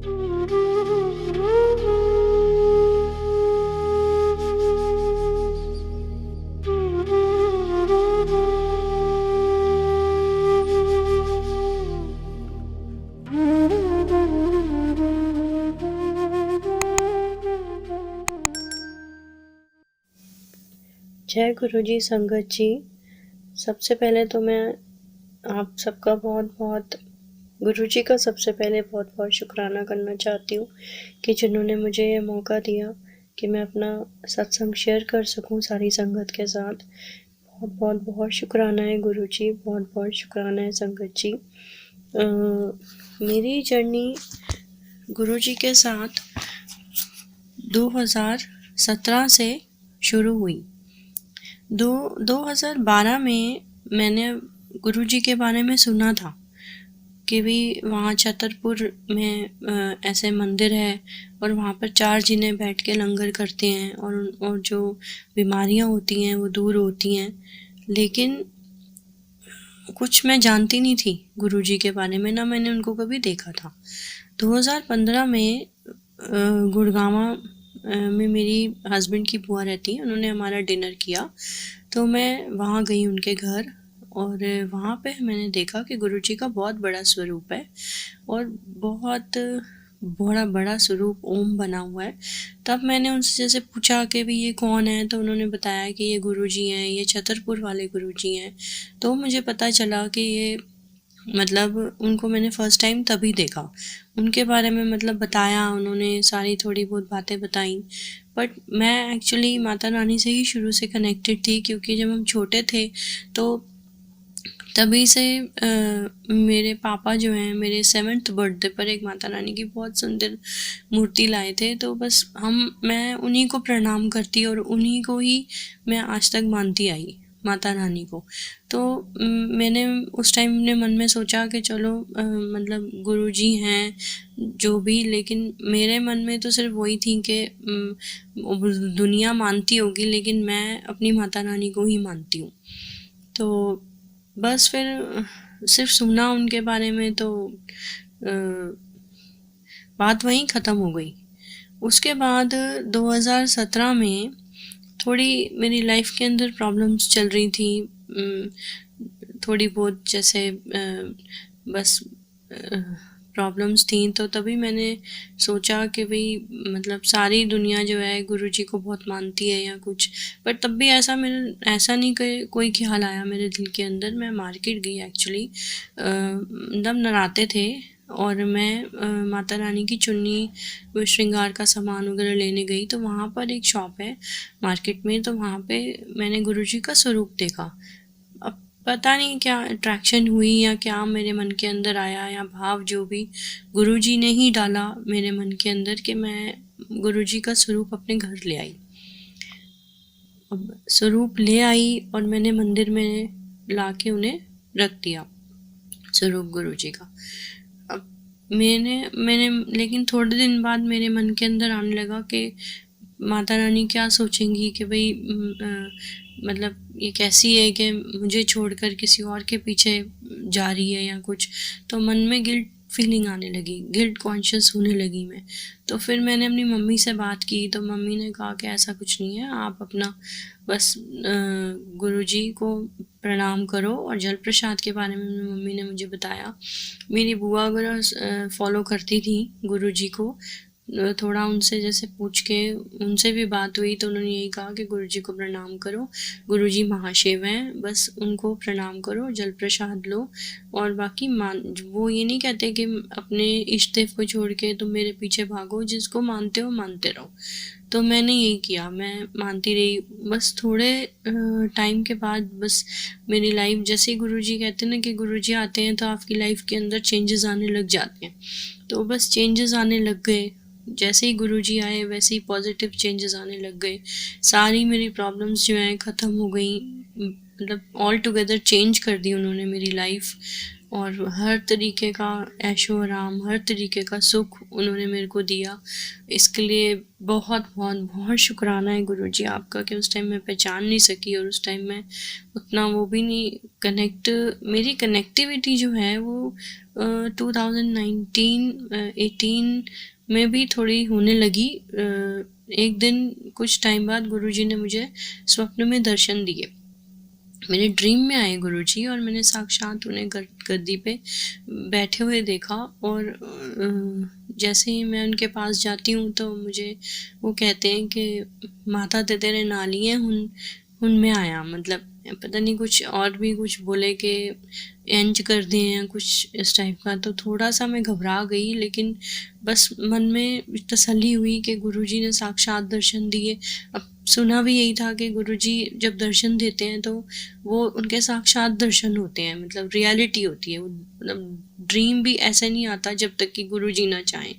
जय गुरुजी संगत जी। सबसे पहले तो मैं आप सबका बहुत बहुत गुरुजी का सबसे पहले बहुत बहुत शुक्राना करना चाहती हूँ कि जिन्होंने मुझे ये मौका दिया कि मैं अपना सत्संग शेयर कर सकूँ सारी संगत के साथ। बहुत बहुत बहुत शुक्राना है गुरुजी, बहुत बहुत शुक्राना है संगत जी। मेरी जर्नी गुरुजी के साथ 2017 से शुरू हुई। 2012 में मैंने गुरुजी के बारे में सुना था कि भी वहाँ छतरपुर में ऐसे मंदिर है और वहाँ पर 4 जिने बैठ के लंगर करते हैं और जो बीमारियाँ होती हैं वो दूर होती हैं। लेकिन कुछ मैं जानती नहीं थी गुरुजी के बारे में, ना मैंने उनको कभी देखा था। 2015 में गुड़गांव में मेरी हस्बैंड की बुआ रहती है, उन्होंने हमारा डिनर किया तो मैं वहाँ गई उनके घर और वहाँ पे मैंने देखा कि गुरुजी का बहुत बड़ा स्वरूप है और बहुत बड़ा बड़ा स्वरूप ओम बना हुआ है। तब मैंने उनसे जैसे पूछा कि भी ये कौन है, तो उन्होंने बताया कि ये गुरुजी हैं, ये छतरपुर वाले गुरुजी हैं। तो मुझे पता चला कि ये मतलब उनको मैंने फ़र्स्ट टाइम तभी देखा। उनके बारे में मतलब बताया उन्होंने, सारी थोड़ी बहुत बातें बताई। बट मैं एक्चुअली माता रानी से ही शुरू से कनेक्टेड थी, क्योंकि जब हम छोटे थे तो तभी से मेरे पापा जो हैं मेरे 7th बर्थडे पर एक माता रानी की बहुत सुंदर मूर्ति लाए थे। तो बस मैं उन्हीं को प्रणाम करती और उन्हीं को ही मैं आज तक मानती आई, माता रानी को। तो मैंने उस टाइम अपने मन में सोचा कि चलो मतलब गुरुजी हैं जो भी, लेकिन मेरे मन में तो सिर्फ वही थी कि दुनिया मानती होगी लेकिन मैं अपनी माता रानी को ही मानती हूँ। तो बस फिर सिर्फ सुना उनके बारे में तो बात वहीं ख़त्म हो गई। उसके बाद 2017 में थोड़ी मेरी लाइफ के अंदर प्रॉब्लम्स चल रही थी, थोड़ी बहुत जैसे बस प्रॉब्लम्स थी। तो तभी मैंने सोचा कि भाई मतलब सारी दुनिया जो है गुरुजी को बहुत मानती है या कुछ। बट तब भी ऐसा नहीं कोई ख्याल आया मेरे दिल के अंदर। मैं मार्केट गई एक्चुअली, मतलब नराते थे और मैं माता रानी की चुन्नी श्रृंगार का सामान वगैरह लेने गई। तो वहाँ पर एक शॉप है मार्केट में, तो वहाँ पे मैंने गुरुजी का स्वरूप देखा। अब पता नहीं क्या अट्रैक्शन हुई या क्या मेरे मन के अंदर आया या भाव जो भी, गुरुजी ने ही डाला मेरे मन के अंदर कि मैं गुरुजी का स्वरूप अपने घर ले आई। अब स्वरूप ले आई और मैंने मंदिर में ला के उन्हें रख दिया, स्वरूप गुरुजी का। अब मैंने लेकिन थोड़े दिन बाद मेरे मन के अंदर आने लगा कि माता रानी क्या सोचेंगी कि भाई मतलब ये कैसी है कि मुझे छोड़कर किसी और के पीछे जा रही है या कुछ। तो मन में गिल्ट फीलिंग आने लगी, गिल्ट कॉन्शियस होने लगी मैं। तो फिर मैंने अपनी मम्मी से बात की तो मम्मी ने कहा कि ऐसा कुछ नहीं है, आप अपना बस गुरुजी को प्रणाम करो। और जल प्रसाद के बारे में मम्मी ने मुझे बताया। मेरी बुआ वगैरह फॉलो करती थी गुरुजी को, थोड़ा उनसे जैसे पूछ के उनसे भी बात हुई तो उन्होंने यही कहा कि गुरुजी को प्रणाम करो, गुरुजी महाशिव हैं, बस उनको प्रणाम करो, जल प्रसाद लो। और बाकी वो ये नहीं कहते कि अपने इष्ट देव को छोड़ के तुम मेरे पीछे भागो, जिसको मानते हो मानते रहो। तो मैंने यही किया, मैं मानती रही। बस थोड़े टाइम के बाद बस मेरी लाइफ, जैसे ही गुरुजी कहते हैं ना कि गुरुजी आते हैं तो आपकी लाइफ के अंदर चेंजेस आने लग जाते हैं, तो बस चेंजेस आने लग गए। जैसे ही गुरुजी आए वैसे ही पॉजिटिव चेंजेस आने लग गए। सारी मेरी प्रॉब्लम्स जो हैं ख़त्म हो गई, मतलब ऑल टुगेदर चेंज कर दी उन्होंने मेरी लाइफ। और हर तरीके का ऐशो आराम, हर तरीके का सुख उन्होंने मेरे को दिया। इसके लिए बहुत बहुत बहुत शुक्राना है गुरुजी आपका कि उस टाइम मैं पहचान नहीं सकी और उस टाइम मैं उतना वो भी नहीं मेरी कनेक्टिविटी जो है वो 2019 18 में भी थोड़ी होने लगी। एक दिन कुछ टाइम बाद गुरुजी ने मुझे स्वप्न में दर्शन दिए। मेरे ड्रीम में आए गुरुजी और मैंने साक्षात उन्हें गद्दी पे बैठे हुए देखा। और जैसे ही मैं उनके पास जाती हूँ तो मुझे वो कहते हैं कि माता ते तेरे नाल ही है, हुन मैं आया। मतलब पता नहीं कुछ और भी कुछ बोले कि इंज कर दिए हैं कुछ इस टाइप का। तो थोड़ा सा मैं घबरा गई, लेकिन बस मन में तसल्ली हुई कि गुरुजी ने साक्षात दर्शन दिए। अब सुना भी यही था कि गुरुजी जब दर्शन देते हैं तो वो उनके साक्षात दर्शन होते हैं, मतलब रियलिटी होती है वो। मतलब ड्रीम भी ऐसे नहीं आता जब तक कि गुरुजी ना चाहें।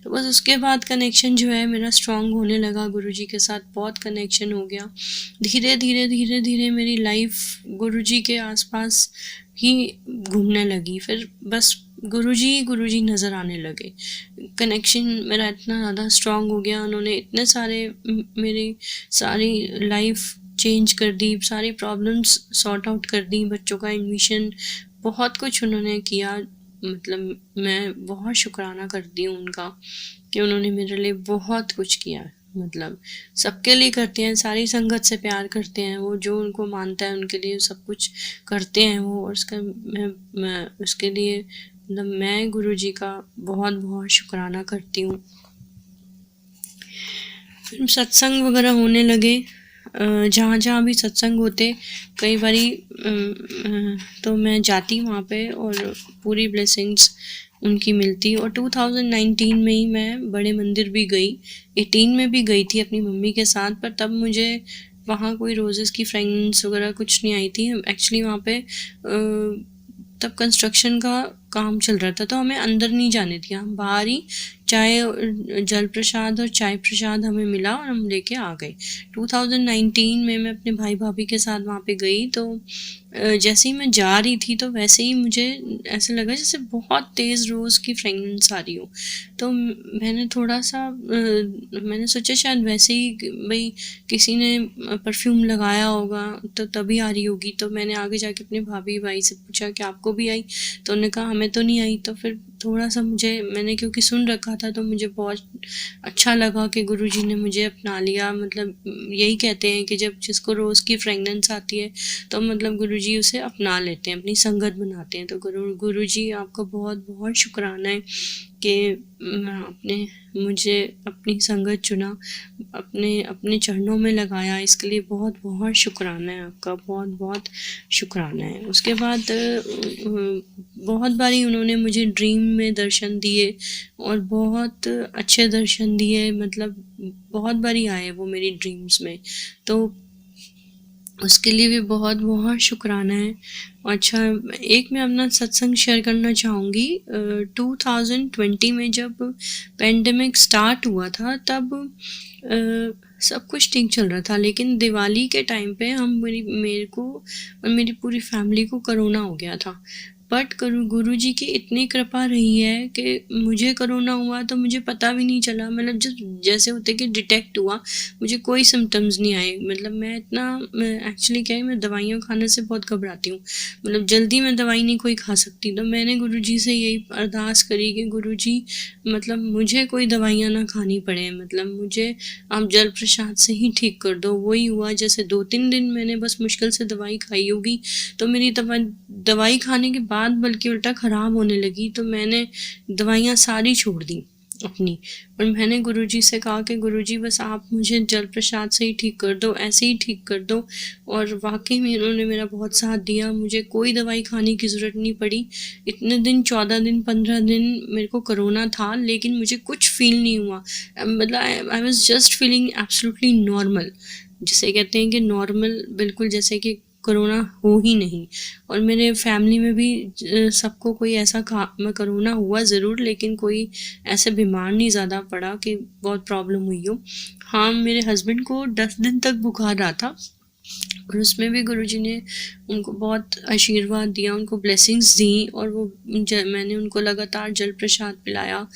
तो बस उसके बाद कनेक्शन जो है मेरा स्ट्रॉन्ग होने लगा, गुरुजी के साथ बहुत कनेक्शन हो गया। धीरे धीरे धीरे धीरे मेरी लाइफ गुरुजी के आसपास ही घूमने लगी। फिर बस गुरुजी नज़र आने लगे। कनेक्शन मेरा इतना ज़्यादा स्ट्रॉन्ग हो गया, उन्होंने इतने सारे मेरी सारी लाइफ चेंज कर दी, सारी प्रॉब्लम्स सॉर्ट आउट कर दी, बच्चों का एडमिशन, बहुत कुछ उन्होंने किया। मतलब मैं बहुत शुक्राना करती हूँ उनका कि उन्होंने मेरे लिए बहुत कुछ किया। मतलब सबके लिए करते हैं, सारी संगत से प्यार करते हैं वो, जो उनको मानता है उनके लिए सब कुछ करते हैं वो। और उसका मैं उसके लिए मतलब मैं गुरुजी का बहुत बहुत शुक्राना करती हूँ। फिर सत्संग वगैरह होने लगे, जहाँ जहाँ भी सत्संग होते कई बारी तो मैं जाती वहाँ पे और पूरी ब्लेसिंग्स उनकी मिलती। और 2019 में ही मैं बड़े मंदिर भी गई, 18 में भी गई थी अपनी मम्मी के साथ, पर तब मुझे वहाँ कोई रोजेस की फ्रेगनेंस वगैरह कुछ नहीं आई थी। एक्चुअली वहाँ पे तब कंस्ट्रक्शन का काम चल रहा था तो हमें अंदर नहीं जाने दिया, हम बाहर ही चाय जल प्रसाद और चाय प्रसाद हमें मिला और हम लेके आ गए। 2019 में मैं अपने भाई भाभी के साथ वहाँ पे गई तो जैसे ही मैं जा रही थी तो वैसे ही मुझे ऐसा लगा जैसे बहुत तेज़ रोज़ की फ्रेगनेंस आ रही हो। तो मैंने थोड़ा सा मैंने सोचा शायद वैसे ही भाई किसी ने परफ्यूम लगाया होगा तो तभी आ रही होगी। तो मैंने आगे जाके अपने भाभी भाई से पूछा कि आपको भी आई? तो उन्होंने कहा हमें तो नहीं आई। तो फिर थोड़ा सा मैंने क्योंकि सुन रखा था तो मुझे बहुत अच्छा लगा कि गुरुजी ने मुझे अपना लिया। मतलब यही कहते हैं कि जब जिसको रोज़ की फ्रेगनेंस आती है तो मतलब गुरुजी उसे अपना लेते हैं, अपनी संगत बनाते हैं। तो गुरुजी आपका बहुत बहुत शुक्राना है कि आपने मुझे अपनी संगत चुना, अपने चरणों में लगाया, इसके लिए बहुत बहुत शुक्राना है आपका, बहुत बहुत शुक्राना है। उसके बाद बहुत बारी उन्होंने मुझे ड्रीम में दर्शन दिए और बहुत अच्छे दर्शन दिए। मतलब बहुत बारी आए वो मेरी ड्रीम्स में, तो उसके लिए भी बहुत बहुत शुक्राना है। अच्छा, एक मैं अपना सत्संग शेयर करना चाहूँगी। 2020 में जब पेंडेमिक स्टार्ट हुआ था तब सब कुछ ठीक चल रहा था, लेकिन दिवाली के टाइम पे मेरे को और मेरी पूरी फैमिली को कोरोना हो गया था। बट गुरुजी की इतनी कृपा रही है कि मुझे कोरोना हुआ तो मुझे पता भी नहीं चला। मतलब जैसे होते कि डिटेक्ट हुआ, मुझे कोई सिम्टम्स नहीं आए। मतलब मैं एक्चुअली क्या है, मैं दवाइयाँ खाने से बहुत घबराती हूँ। मतलब जल्दी मैं दवाई नहीं कोई खा सकती। तो मैंने गुरुजी से यही अरदास करी कि गुरुजी मतलब मुझे कोई दवाइयाँ ना खानी पड़े, मतलब मुझे आप जल प्रसाद से ही ठीक कर दो। वही हुआ, जैसे 2-3 दिन मैंने बस मुश्किल से दवाई खाई होगी तो मेरी दवाई खाने के बाद बल्कि उल्टा ख़राब होने लगी। तो मैंने दवाइयाँ सारी छोड़ दी अपनी, और मैंने गुरुजी से कहा कि गुरुजी बस आप मुझे जल प्रसाद से ही ठीक कर दो, ऐसे ही ठीक कर दो। और वाकई में उन्होंने मेरा बहुत साथ दिया, मुझे कोई दवाई खाने की ज़रूरत नहीं पड़ी। इतने दिन 14 दिन 15 दिन मेरे को कोरोना था लेकिन मुझे कुछ फील नहीं हुआ। मतलब I was just feeling absolutely normal, जिसे कहते हैं कि नॉर्मल, बिल्कुल जैसे कि कोरोना हो ही नहीं। और मेरे फैमिली में भी सबको कोई ऐसा कोरोना हुआ ज़रूर, लेकिन कोई ऐसे बीमार नहीं ज़्यादा पड़ा कि बहुत प्रॉब्लम हुई हो। हाँ, मेरे हस्बैंड को 10 दिन तक बुखार रहा था और उसमें भी गुरुजी ने उनको बहुत आशीर्वाद दिया, उनको ब्लेसिंग्स दी। और वो मैंने उनको लगातार जल प्रसाद पिलाया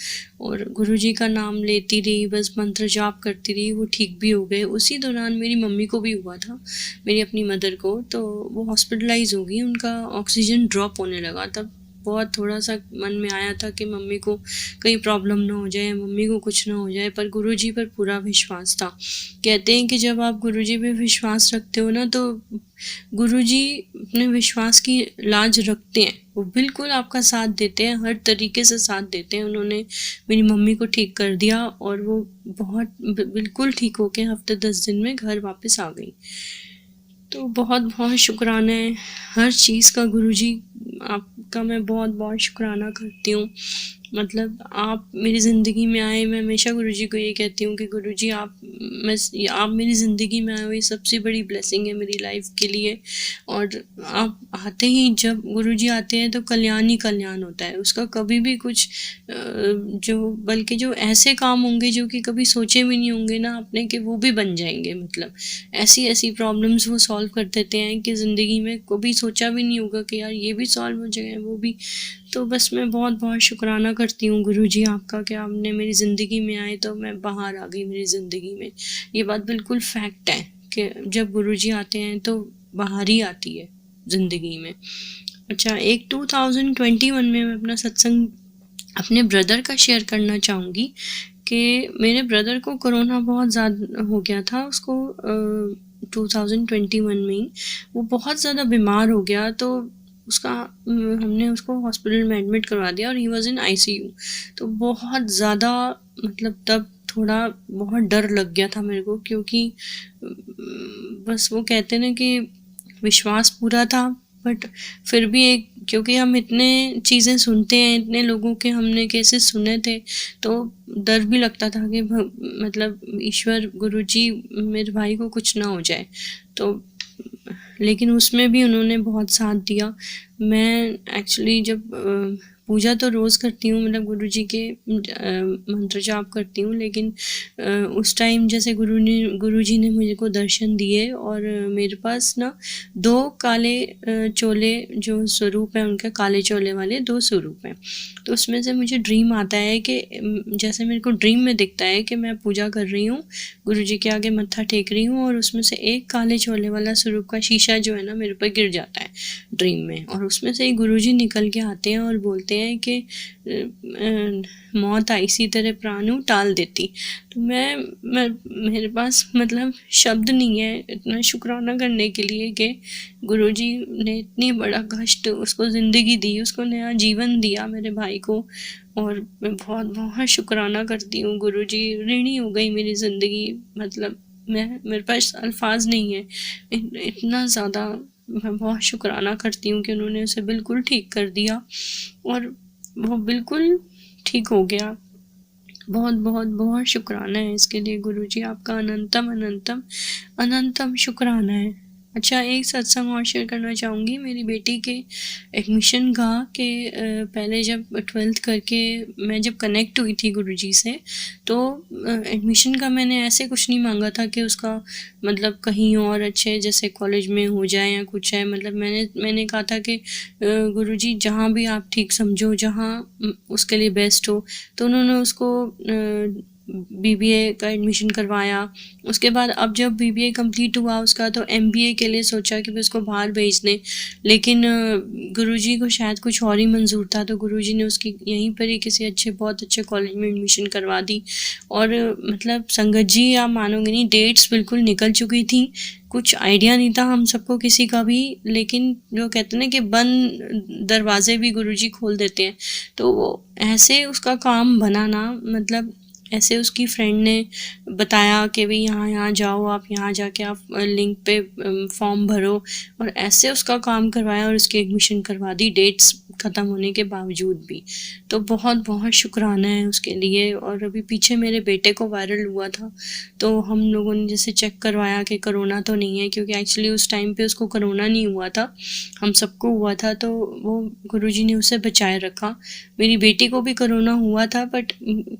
और गुरुजी का नाम लेती रही, बस मंत्र जाप करती रही, वो ठीक भी हो गए। उसी दौरान मेरी मम्मी को भी हुआ था, मेरी अपनी मदर को, तो वो हॉस्पिटलाइज हो गई, उनका ऑक्सीजन ड्रॉप होने लगा। तब बहुत थोड़ा-सा मन में आया था कि मम्मी को कहीं प्रॉब्लम ना हो जाए, मम्मी को कुछ ना हो जाए, पर गुरुजी पर पूरा विश्वास था। कहते हैं कि जब आप गुरुजी पे विश्वास रखते हो ना, तो गुरुजी अपने विश्वास की लाज रखते हैं। वो बिल्कुल आपका साथ देते हैं, हर तरीके से साथ देते हैं। उन्होंने मेरी मम्मी को ठीक कर दिया और वो बहुत बिल्कुल ठीक होके हफ़्ते 10 दिन में घर वापस आ गई। तो बहुत-बहुत शुक्राना है हर चीज़ का गुरुजी, आपका मैं बहुत-बहुत शुक्राना करती हूँ। मतलब आप मेरी ज़िंदगी में आए, मैं हमेशा गुरुजी को ये कहती हूँ कि गुरुजी आप मेरी ज़िंदगी में आए हो, ये सबसे बड़ी ब्लेसिंग है मेरी लाइफ़ के लिए। और आप आते ही, जब गुरुजी आते हैं तो कल्याण ही कल्याण होता है। उसका कभी भी कुछ बल्कि जो ऐसे काम होंगे जो कि कभी सोचे भी नहीं होंगे ना आपने, कि वो भी बन जाएँगे। मतलब ऐसी-ऐसी प्रॉब्लम्स वो सॉल्व कर देते हैं कि ज़िंदगी में कभी सोचा भी नहीं होगा कि यार ये भी सॉल्व हो जाए, वो भी। तो बस मैं बहुत-बहुत शुक्राना करती हूँ गुरुजी आपका कि आपने मेरी ज़िंदगी में आए तो मैं बाहर आ गई मेरी ज़िंदगी में। ये बात बिल्कुल फैक्ट है कि जब गुरुजी आते हैं तो बाहर ही आती है ज़िंदगी में। अच्छा, एक 2021 में मैं अपना सत्संग अपने ब्रदर का शेयर करना चाहूँगी कि मेरे ब्रदर को कोरोना बहुत ज़्यादा हो गया था। उसको 2021 में ही वो बहुत ज़्यादा बीमार हो गया, तो उसका हमने उसको हॉस्पिटल में एडमिट करवा दिया और ही वाज़ इन आईसीयू। तो बहुत ज़्यादा, मतलब तब थोड़ा बहुत डर लग गया था मेरे को, क्योंकि बस वो कहते हैं ना कि विश्वास पूरा था, बट फिर भी एक, क्योंकि हम इतने चीज़ें सुनते हैं, इतने लोगों के हमने केसेस सुने थे, तो डर भी लगता था कि मतलब ईश्वर गुरुजी मेरे भाई को कुछ ना हो जाए। तो लेकिन उसमें भी उन्होंने बहुत साथ दिया। मैं एक्चुअली जब पूजा तो रोज़ करती हूँ, मतलब गुरुजी के मंत्र जाप करती हूँ, लेकिन उस टाइम जैसे गुरुजी ने मुझे को दर्शन दिए और मेरे पास ना 2 काले चोले जो स्वरूप हैं उनके, काले चोले वाले 2 स्वरूप हैं। तो उसमें से मुझे ड्रीम आता है कि जैसे मेरे को ड्रीम में दिखता है कि मैं पूजा कर रही हूँ, गुरुजी के आगे मत्था टेक रही हूँ, और उसमें से एक काले चोले वाला स्वरूप का शीशा जो है ना मेरे पर गिर जाता है ड्रीम में, और उसमें से ही गुरुजी निकल के आते हैं और बोलते हैं कि मौत आई सी तेरे प्राणों टाल देती। तो मैं मेरे पास मतलब शब्द नहीं है इतना शुक्राना करने के लिए कि गुरुजी ने इतनी बड़ा कष्ट, उसको ज़िंदगी दी, उसको नया जीवन दिया मेरे भाई को। और मैं बहुत बहुत शुक्राना करती हूँ गुरुजी, ऋणी हो गई मेरी ज़िंदगी। मतलब मेरे पास अल्फाज नहीं है, इतना ज़्यादा मैं बहुत शुक्राना करती हूँ कि उन्होंने उसे बिल्कुल ठीक कर दिया और वो बिल्कुल ठीक हो गया। बहुत बहुत बहुत शुक्राना है इसके लिए गुरुजी, आपका अनंतम अनंतम अनंतम शुक्राना है। अच्छा, एक सत्संग और शेयर करना चाहूँगी मेरी बेटी के एडमिशन का, कि पहले जब 12th करके मैं जब कनेक्ट हुई थी गुरुजी से, तो एडमिशन का मैंने ऐसे कुछ नहीं मांगा था कि उसका मतलब कहीं और अच्छे जैसे कॉलेज में हो जाए या कुछ है। मतलब मैंने कहा था कि गुरुजी जहाँ भी आप ठीक समझो, जहाँ उसके लिए बेस्ट हो। तो उन्होंने उसको बीबीए का एडमिशन करवाया। उसके बाद अब जब बीबीए कंप्लीट हुआ उसका, तो एमबीए के लिए सोचा कि उसको बाहर भेज दें, लेकिन गुरुजी को शायद कुछ और ही मंजूर था, तो गुरुजी ने उसकी यहीं पर ही किसी बहुत अच्छे कॉलेज में एडमिशन करवा दी। और मतलब संगत जी, आप मानोगे नहीं, डेट्स बिल्कुल निकल चुकी थी, कुछ आइडिया नहीं था हम सबको किसी का भी, लेकिन जो कहते हैं ना कि बंद दरवाजे भी गुरुजी खोल देते हैं, तो वो ऐसे उसका काम बना ना, मतलब ऐसे उसकी फ्रेंड ने बताया कि भाई यहाँ जाओ, आप यहाँ जाके आप लिंक पे फॉर्म भरो, और ऐसे उसका काम करवाया और उसकी एडमिशन करवा दी डेट्स ख़त्म होने के बावजूद भी। तो बहुत बहुत शुक्राना है उसके लिए। और अभी पीछे मेरे बेटे को वायरल हुआ था, तो हम लोगों ने जैसे चेक करवाया कि कोरोना तो नहीं है, क्योंकि एक्चुअली उस टाइम पे उसको कोरोना नहीं हुआ था, हम सबको हुआ था, तो वो गुरुजी ने उसे बचाए रखा। मेरी बेटी को भी कोरोना हुआ था, बट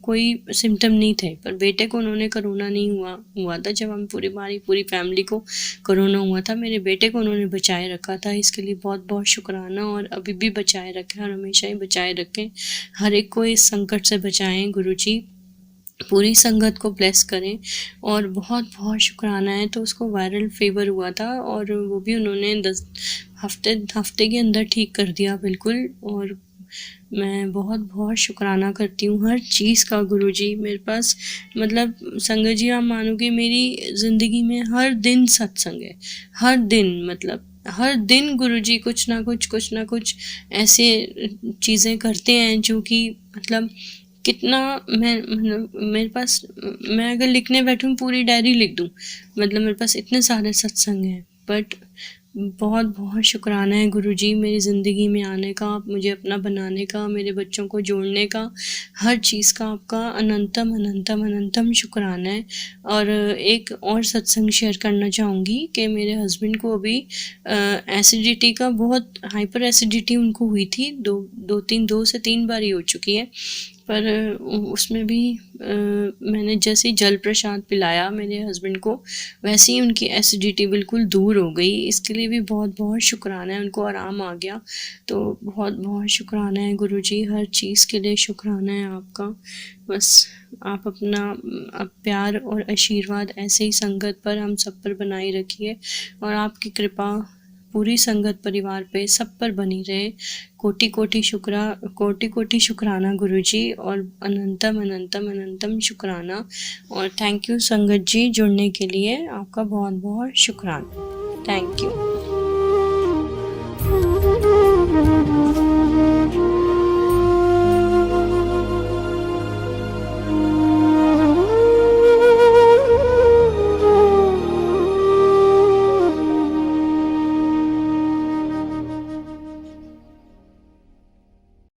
कोई सिम्टम नहीं थे, पर बेटे को उन्होंने कोरोना नहीं हुआ था। जब हम पूरी फैमिली को कोरोना हुआ था, मेरे बेटे को उन्होंने बचाए रखा था। इसके लिए बहुत बहुत शुक्राना, और अभी भी बचाए रखें और हमेशा ही बचाए रखें। हर एक को इस संकट से बचाएं गुरुजी, पूरी संगत को ब्लेस करें। और बहुत बहुत शुक्राना है। तो उसको वायरल फीवर हुआ था, और वो भी उन्होंने 10 हफ्ते के अंदर ठीक कर दिया बिल्कुल। और मैं बहुत बहुत शुक्राना करती हूँ हर चीज़ का गुरुजी। मेरे पास मतलब संगत जी, आप मानोगे मेरी ज़िंदगी में हर दिन सत्संग है, हर दिन, मतलब हर दिन गुरुजी कुछ ना कुछ ऐसे चीज़ें करते हैं जो कि मतलब कितना, मैं मतलब मेरे पास, मैं अगर लिखने बैठूँ पूरी डायरी लिख दूँ, मतलब मेरे पास इतने सारे सत्संग हैं। बट बहुत बहुत शुक्राना है गुरुजी मेरी ज़िंदगी में आने का, आप मुझे अपना बनाने का, मेरे बच्चों को जोड़ने का, हर चीज़ का आपका अनंतम अनंतम अनंतम शुक्राना है। और एक और सत्संग शेयर करना चाहूँगी कि मेरे हस्बैंड को अभी एसिडिटी का, बहुत हाइपर एसिडिटी उनको हुई थी, 2 से 3 बार ही हो चुकी है। पर उसमें भी मैंने जैसे ही जल प्रसाद पिलाया मेरे हस्बैंड को, वैसे ही उनकी एसिडिटी बिल्कुल दूर हो गई। इसके लिए भी बहुत बहुत शुक्राना है, उनको आराम आ गया। तो बहुत बहुत शुक्राना है गुरुजी, हर चीज़ के लिए शुक्राना है आपका। बस आप अपना प्यार और आशीर्वाद ऐसे ही संगत पर, हम सब पर बनाए रखिए, और आपकी कृपा पूरी संगत परिवार पे सब पर बनी रहे। कोटि कोटि शुक्राना गुरुजी, और अनंतम अनंतम अनंतम शुक्राना। और थैंक यू संगत जी, जुड़ने के लिए आपका बहुत बहुत शुक्राना। Thank you.